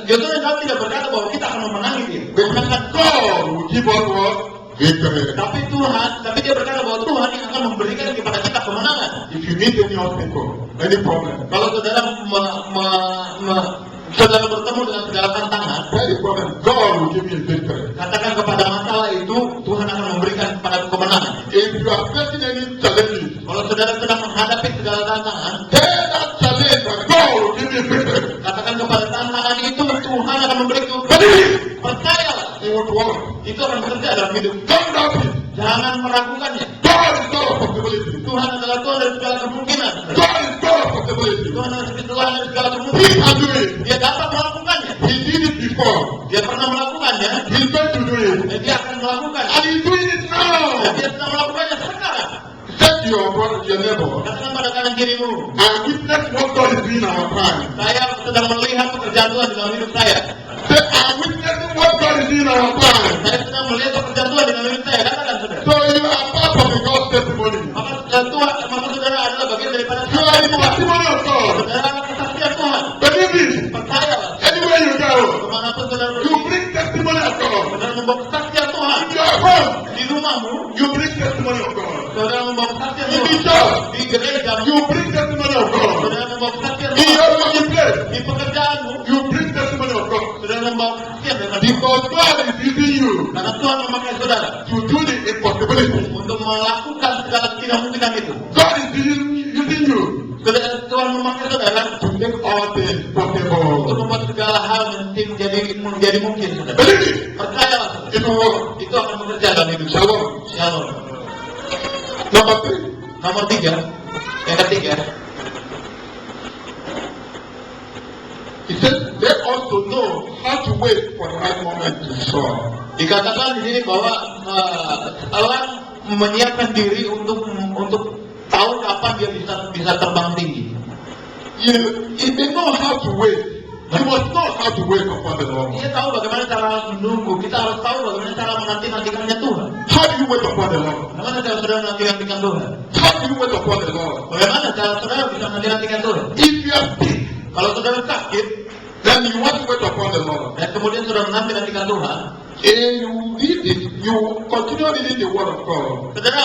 Joshua dan Kaleb tidak berkata bahwa kita akan memenangi dia. They said God will give us what? Victory. Tapi dia berkata bahwa Tuhan yang akan memberikan kepada kita kemenangan. If you meet any obstacle, any problem, Kalau saudara saudara bertemu dengan segala tantangan, tell the problem, God will give you victory. katakan kepada masalah itu, Tuhan akan memberikan kepada kemenangan. If you are facing any challenges, Kalau saudara sedang menghadapi segala tantangan, tell that challenge that God will give you victory. katakan kepada tantangan itu, Tuhan akan memberi percayalah, It will work. itu akan bekerja dalam hidup. Don't doubt it. Jangan meragukannya. God is God of possibility. Tuhan adalah Tuhan dari segala kemungkinan. God is God of possibility. Tuhan adalah Tuhan dari segala He kemungkinan. can do it. Dia dapat melakukannya. He did it before. Dia pernah melakukannya, He's going to do it. dan dia akan melakukan. And he's doing it Dan now. dia sedang melakukannya sekarang. Say to your brother, your neighbor, Katakan pada kanan kirimu, I witness what God is doing in our time. saya sedang melihat pekerjaan Tuhan dalam hidup saya. Say, I'm witnessing what God is doing in our time. Saya sedang melihat pekerjaan Tuhan dalam hidup saya. Katakan saudara. So you are part of the God's testimony. Maka saudara adalah bagian daripada You are the testimony of God. saudara adalah kesaksian Tuhan. Believe it. Percayalah. Anywhere you go, Kemanapun saudara you pergi, bring testimony of God. saudara membawa kesaksian Tuhan. In your home, Di rumahmu, you bring testimony of God. saudara membawa kesaksian In the Tuhan. church, Di gereja, you bring testimony of God. saudara membawa kesaksian In Tuhan. your workplace, Di pekerjaanmu, you bring testimony of God. saudara membawa kesaksian dari Tuhan. Because God is using you Karena Tuhan memakai saudara to do the impossibility. untuk melakukan segala ketidakmungkinan itu. God is using you Tuhan memakai saudara to make all things untuk possible. membuat segala hal menjadi mungkin, saudara. Believe it. Percayalah, saudara. It will work. Itu akan bekerja dalam hidup. Shalom. Shalom. Number 3, Nomor 3, yang ketiga, he said, let us to know how to wait for the right moment to soar. dikatakan di sini bahwa elang menyiapkan diri untuk tahu kapan dia bisa terbang tinggi. If they know how to wait, you must know how to wait upon the Lord. Dia tahu bagaimana cara menunggu. Kita harus tahu bagaimana cara menanti-nantikannya Tuhan. How do you wait upon the Lord? Bagaimana cara saudara menanti-nantikan Tuhan? How do you wait upon the Lord? Bagaimana cara saudara bisa menanti-nantikan Tuhan? If you are sick, Kalau saudara sakit then you want to wait upon the Lord. dan kemudian saudara menanti-nantikan Tuhan, And you read it, you continue reading the word of God. saudara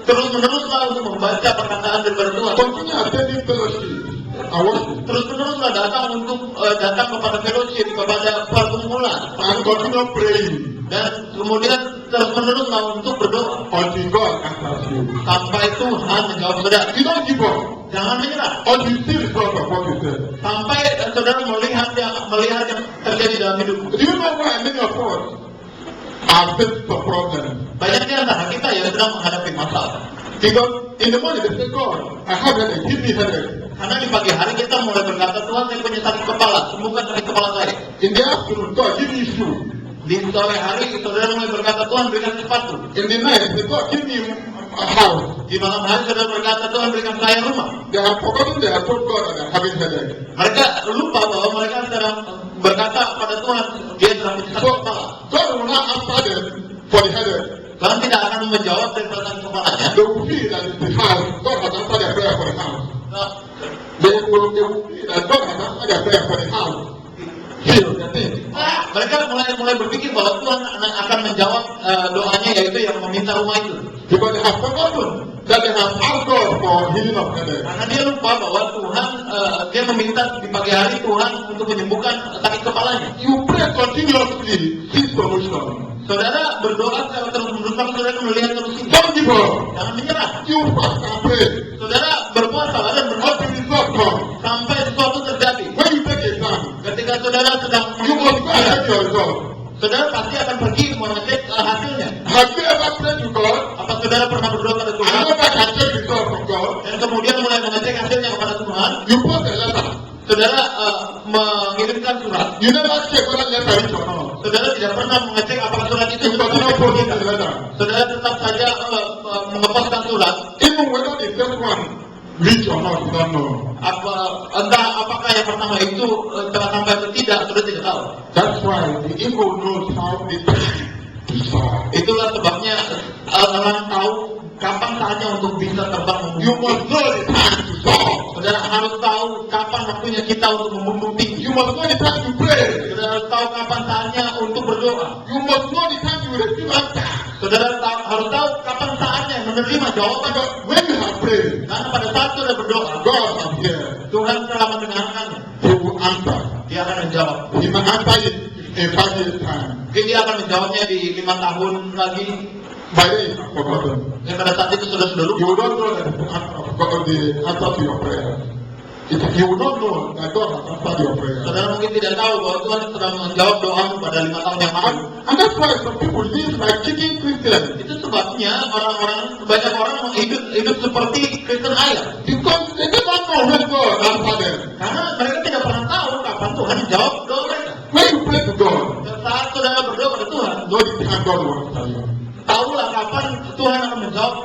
terus-meneruslah untuk membaca perkataan daripada Tuhan. Continue attending fellowship and worship. Terus-meneruslah datang kepada fellowship, kepada perkumpulan, And continue praying dan kemudian terus-meneruslah untuk berdoa until God answers you. sampai Tuhan menjawab saudara. You don't give up Jangan menyerah until you see the result of what you said. sampai saudara melihat yang terjadi dalam hidupmu. Do you know why many of us are faced with problems? Banyak di antara kita yang sedang menghadapi masalah. Because in the morning they say, God, I have headache, give me headache. Karena di pagi hari kita mulai berkata, Tuhan saya punya sakit kepala, sembuhkan sakit kepala saya. In the afternoon, God, give me shoe. Di sore hari saudara mulai berkata, Tuhan berikan sepatu. In the night, they say, God, give me a house. Di malam hari saudara berkata, Tuhan berikan saya rumah. They have forgotten they have told God that they're having headache. Mereka lupa bahwa mereka sedang berkata pada Tuhan, dia sedang punya sakit So, kepala. God will not answer them for the headache. Tuhan tidak akan menjawab dari sakit kepalanya. They will feel that it's the house. God has answered their prayer for the house. Nah, They will feel that God has answered their prayer for the house. Feel the thing. mereka mulai berpikir bahwa Tuhan akan menjawab doanya, yaitu yang meminta rumah itu. Because they have forgotten that they have asked God for healing of headache. Karena dia lupa bahwa Tuhan, dia meminta di pagi hari Tuhan untuk menyembuhkan sakit kepalanya. You pray continuously, see solution. Saudara berdoa secara terus-menerus, saudara melihat solusinya. Don't give up. Jangan menyerah. You fast and pray Saudara berpuasa dan berdoa until the result comes. sampai sesuatu terjadi. When you take exam, Ketika saudara sedang you must go and check your result. saudara pasti akan pergi mengecek hasilnya. Have you ever prayed to God? Apa saudara pernah berdoa pada I Tuhan never can check the result from God. dan kemudian mulai mengecek hasilnya kepada Tuhan? You post a letter. Saudara mengirimkan surat. You never check whether letter is or not. Saudara tidak pernah mengecek apakah surat itu You continue posting the letter. Saudara tetap saja mengepaskan surat. Even whether the first one reach or not, you don't know. Entah apakah yang pertama itu telah sampai atau tidak, saudara tidak tahu. That's why the ego knows how it to solve. Itulah sebabnya orang tahu kapan saatnya untuk bisa terbang You membunuh. must know the time to solve. Saudara harus tahu kapan waktunya kita untuk membunuh tinggi. You must know the time to pray. Saudara harus tahu kapan saatnya untuk berdoa. You must know the time to receive answer. Saudara harus tahu kapan saatnya menerima jawaban. Because when you have prayed, Karena pada saat saudara berdoa, God has heard. Tuhan telah mendengarkannya. He will answer. Dia akan menjawab. He may answer it in 5 years' time. Mungkin dia akan menjawabnya di 5 tahun lagi. By then, you have forgotten. Dan pada saat itu sudah lupa. You will not know that the answer to your prayer. You will not know that God has answered your prayer. Saudara mungkin tidak tahu bahwa Tuhan sudah menjawab doamu pada 5 tahun yang lalu. And that's why some people live like chicken Christians. Itu sebabnya banyak orang hidup seperti Kristen ayam. Because they never know when God answered them. Karena mereka tidak pernah tahu kapan Tuhan menjawab doa mereka. When you pray to God, Dan saat saudara berdoa pada Tuhan, know the time God will answer you. tahulah kapan Tuhan akan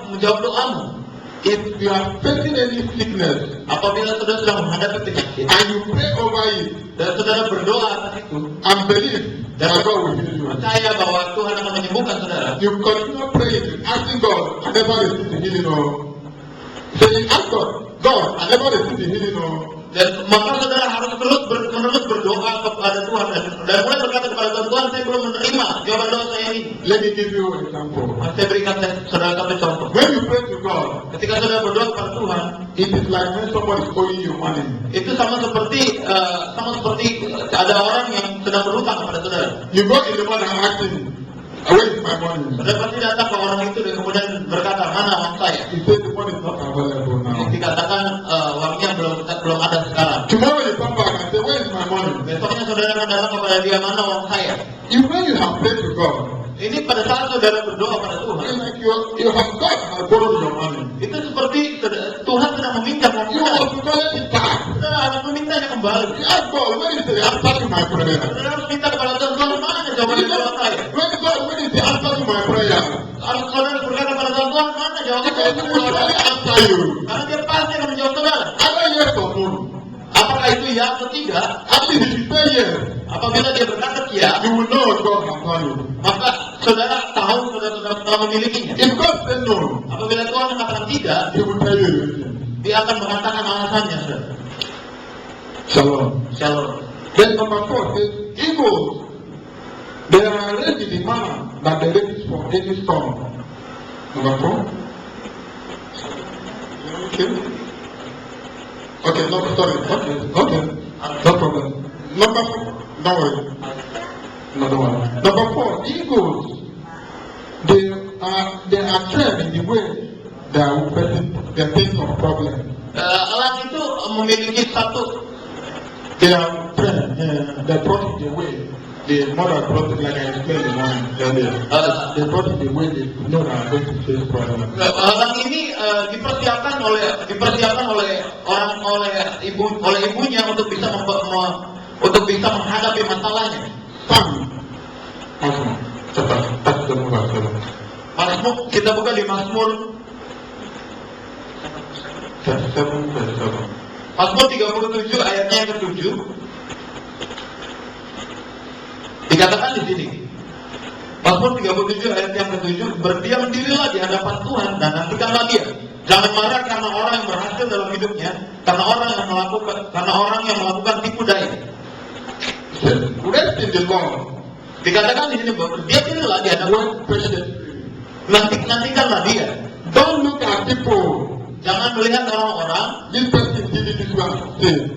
menjawab doamu. If you are facing any sickness Apabila saudara sedang menghadapi penyakit and you pray over it dan saudara berdoa atas itu, and believe that God will heal you, percaya bahwa Tuhan akan menyembuhkan saudara. you continue praying, asking God, I never receive the healing or saying, ask God, I never receive the healing or Dan maka saudara harus menerus berdoa kepada Tuhan dan mulai berkata kepada Tuhan, Tuhan saya belum menerima jawaban doa saya ini. let me give you an example. Saya berikan saudara satu contoh. When you pray to God, Ketika saudara berdoa kepada Tuhan, it is like when somebody is owing you money. itu sama seperti ada orang yang sedang berhutang kepada saudara. You go in the morning and ask him, where is my money? Saudara pasti datang ke orang itu dan kemudian berkata, mana uang saya? He says the money is not available now. Dikatakan uangnya belum ada sekarang. Tomorrow you come back and say, where is my money? Besoknya saudara akan datang kepada dia, mana uang saya? When you have prayed to God, Ini pada saat saudara berdoa pada Tuhan, it's like you have God has borrowed your money. itu seperti Tuhan sedang meminjam uang You Tuhan. have to collect it back. Saudara harus memintanya kembali. You ask God, when is the answer to my prayer? Saudara harus minta kepada Tuhan, Tuhan mana jawaban doa saya? When is the answer to my prayer? Harus saudara berkata pada Tuhan, Tuhan mana jawaban Because he will doa surely saya? answer you. Karena dia pasti akan menjawab saudara. Either yes or no. Apakah itu ya atau tidak? At least if you say yes, Apabila dia berkata ya, you will know God has done you. maka saudara tahu saudara telah memilikinya. If God said no, Apabila Tuhan mengatakan tidak, he will tell you everything. dia akan mengatakan alasannya, saudara. Shalom. Shalom. Then number 4 is eagles. They are ready in the manner that they ready for any storm. Number 4. Okay. Okay, no, sorry. Okay, no problem. Number 4. No worry. Another one. Number 4. Eagles. They are trained in the way they are think of problem. Elang itu memiliki satu They are trained. They brought it the way. The mother brought it like I explained in one earlier. They brought it the way they know that I'm going to face problem. elang ini dipersiapkan oleh ibunya untuk bisa menghadapi masalahnya. Awesome. Cepat. Mazmur, kita buka di Mazmur 37 ayatnya yang ke-7. Dikatakan di sini. Mazmur 37 ayat yang ke-7, berdiam dirilah di hadapan Tuhan dan nantikanlah Dia. Jangan marah karena orang yang berhasil dalam hidupnya, karena orang yang melakukan tipu daya. Rest in the Lord. Dikatakan di sini bahwa berdiam dirilah di hadapan nantikanlah Dia. Don't look at people. Jangan melihat orang-orang. This person did it this one.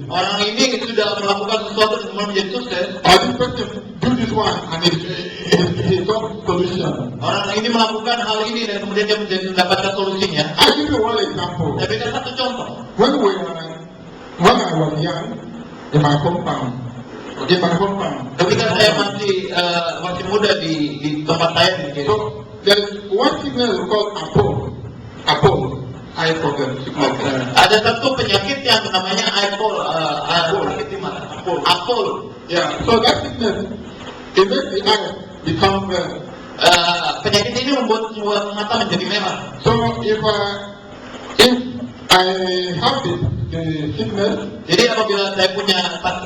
Orang ini sudah melakukan sesuatu dan kemudian menjadi sukses. Or this person do this one and he got solution. Orang ini melakukan hal ini dan kemudian dia mendapatkan solusinya. I give you one example. Saya berikan satu contoh. When I was young, in my hometown. Ketika saya masih muda di tempat saya di So there is one sickness called Apple. I forget. Ada satu penyakit yang namanya Apple. Yeah. So that sickness, it makes the eye become red. Penyakit ini membuat mata menjadi merah. So if I have the sickness, Jadi apabila saya punya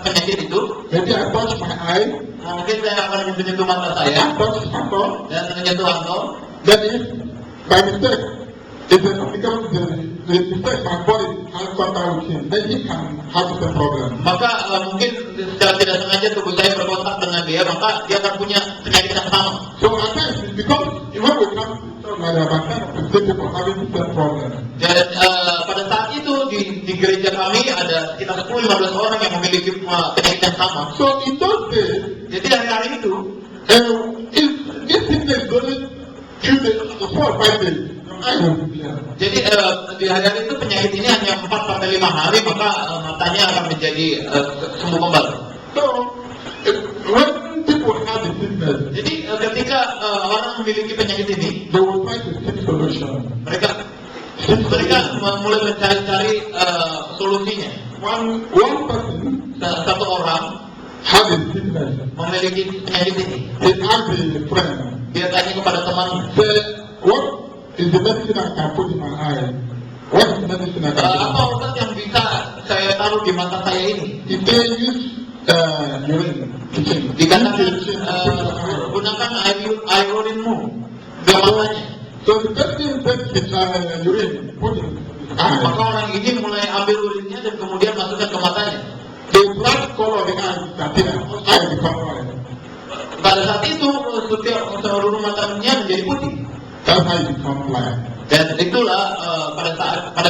penyakit itu, maybe I touch my eye, mungkin saya akan menyentuh mata I saya touch Apple, dan menyentuh angkau. then if by mistake, if because the mistake my body has contact with him, then he can have the problem. Maka mungkin secara tidak sengaja tubuh saya berkontak dengan dia, maka dia akan punya penyakit yang sama. So at times it's because when we come to church, there are kind of people having the same problem. Dan pada saat itu di gereja kami ada sekitar 10-15 orang yang memiliki penyakit yang sama. So in those days, Jadi hari-hari itu, if this sickness doesn't kill the 4 or 5 days, your eye will be clear. jadi di hari-hari itu penyakit ini hanya 4-5 hari, maka matanya akan menjadi sembuh kembali. So when people have the sickness, Jadi ketika orang memiliki penyakit ini, they will try to seek solution. mereka mulai mencari-cari solusinya. One person Satu orang had a sickness. memiliki penyakit ini, He asked the friend, dia tanya kepada temannya, say, what is the medicine I can put in my eye? What is the medicine I can put in apa my eye? obat yang bisa saya taruh di mata saya ini? If they use urine, Dikatakan gunakan air urinmu di matanya. so the person takes his urine, put it in his eye. Maka orang ini mulai ambil urinnya dan kemudian masukkan ke matanya. The black color of the eye disappears. Eye become white. Pada saat itu setiap seluruh matanya menjadi putih. That's how you become blind. Dan itulah pada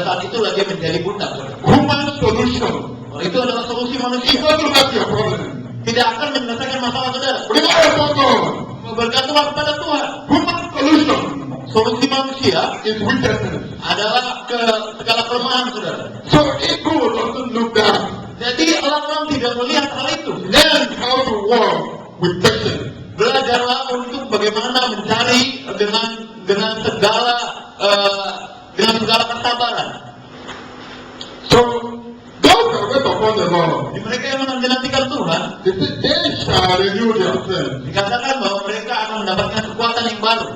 saat itulah dia menjadi buta. Human solution. Itu adalah solusi It manusia. doesn't have your problem. Tidak akan menyelesaikan masalah saudara. Rely upon God. Bergantung kepada Tuhan. Human solution Solusi manusia is wickedness. adalah segala kelemahan saudara. So ego doesn't look down. Jadi orang-orang tidak melihat hal itu. Learn how to walk with patience. Belajar belajarlah untuk bagaimana mencari dengan segala kesabaran. So, those that wait upon the Lord, Mereka yang menantikan Tuhan, they shall renew their strength. dikatakan bahwa mereka akan mendapatkan kekuatan yang baru.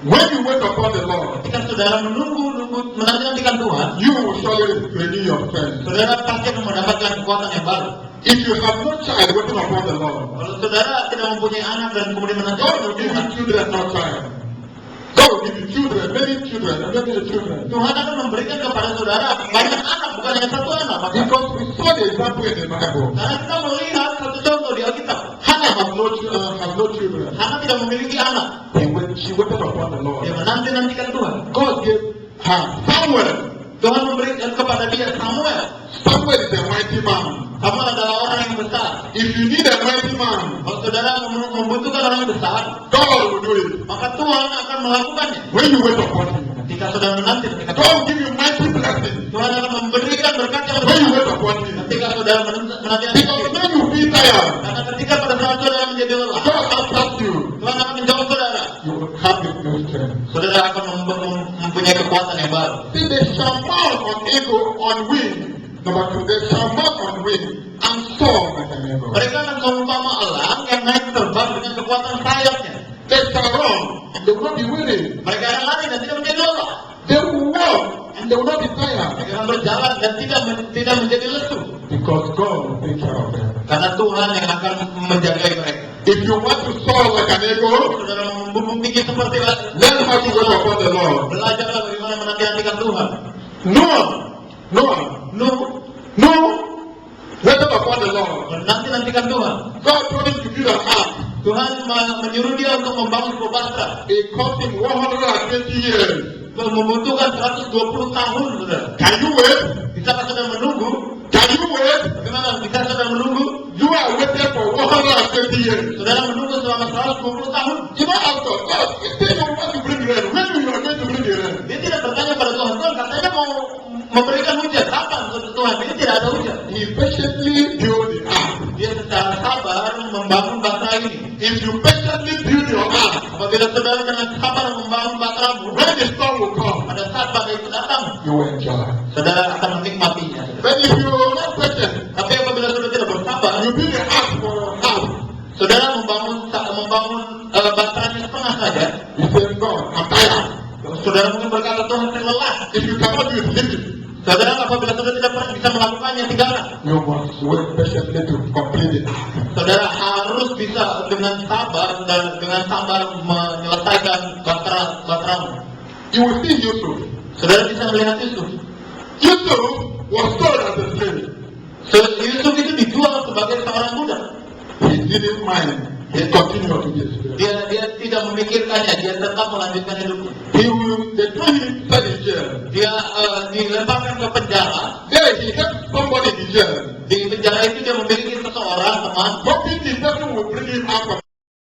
When you wait upon the Lord, Ketika saudara menantikan Tuhan, you will surely renew your strength. saudara pasti akan mendapatkan kekuatan yang baru. If you have no child waiting upon the Lord, Kalau saudara tidak mempunyai anak dan kemudian God menantikan will give Tuhan, you children, not child. God will give you children, many children, and many children. Tuhan akan memberikan kepada saudara banyak anak, bukan hanya satu anak. Because we saw the example in the Bible. Karena kita melihat satu contoh di Alkitab. Hannah has no children. Hana tidak memiliki anak. She waited upon the Lord. Dia menantikan Tuhan. God gave her Samuel. Tuhan memberikan kepada dia Samuel. Samuel is a mighty man. Samuel adalah orang yang besar. If you need a mighty man, Kalau saudara membutuhkan orang yang besar, God will do it. maka Tuhan akan melakukannya. When you wait upon Him, Ketika saudara menantikan God will give you mighty blessing. Tuhan akan memberikan berkat yang When you besar. wait upon Him, Ketika saudara menantikan because when you feel tired, karena ketika pada saat saudara menjadi lelah, God answers you. Tuhan akan menjawab saudara. You will have the new strength. Saudara akan mempunyai kekuatan yang baru. See, they shall mount on eagle on wing. Number 2, they shall mount on wing and soar like an eagle. Mereka akan seumpama elang yang naik terbang dengan kekuatan sayapnya. They shall run and they will not be weary. Mereka akan lari dan tidak menjadi lelah. They will walk and they will not be tired. Mereka akan berjalan dan tidak menjadi lesu. Because God will take care of them. Karena Tuhan yang akan menjaga mereka. If you want to soar like an eagle, Saudara membumbung tinggi seperti learn how to wait upon the Lord. belajarlah bagaimana menantikan Tuhan. Noah, waited upon the Lord. Menantikan Tuhan. God told him to build an ark. Tuhan menyuruh dia untuk membangun sebuah bastah. It cost him 120 years. Membutuhkan 120 tahun, saudara. Can you wait? Bisakah saudara menunggu? Can you wait? Bagaimana bisa saudara menunggu? You are waiting for 120 years. Saudara menunggu selama 120 tahun. You don't ask God, God, you say you want to bring rain. When you are going to bring the rain? Dia tidak bertanya pada Tuhan. Tuhan katanya mau memberikan hujan. Kapan Tuhan? Ini tidak ada hujan. He patiently built the ark. Dia secara sabar membangun bastah ini. If you patiently build your ark, Apabila saudara dengan sabar membangun bahteramu, when the storm will come, pada saat badai itu datang, you will enjoy. saudara akan menikmatinya. But if you are not patient, Tapi apabila saudara tidak bersabar, you build the ark for half. saudara membangun bahteranya setengah saja. You say, God, I'm tired. Saudara mungkin berkata, Tuhan saya lelah. If you cannot do it, leave it. Saudara apabila saudara tidak pernah bisa melakukannya, tinggalkan. You must wait patiently to complete it. Saudara harus bisa dengan sabar dan dengan sabar menyelesaikan bahteramu. You will see Yusuf. Saudara bisa melihat Yusuf. Yusuf was sold as a slave. Yusuf itu dijual sebagai seorang budak. He didn't mind. He continued to be a slave. Dia tidak memikirkannya, dia tetap melanjutkan hidupnya. They threw him inside the jail. Dia dilemparkan ke penjara. There he helped somebody in the jail. Di penjara itu dia memiliki seseorang teman. Hoping the person will bring him out of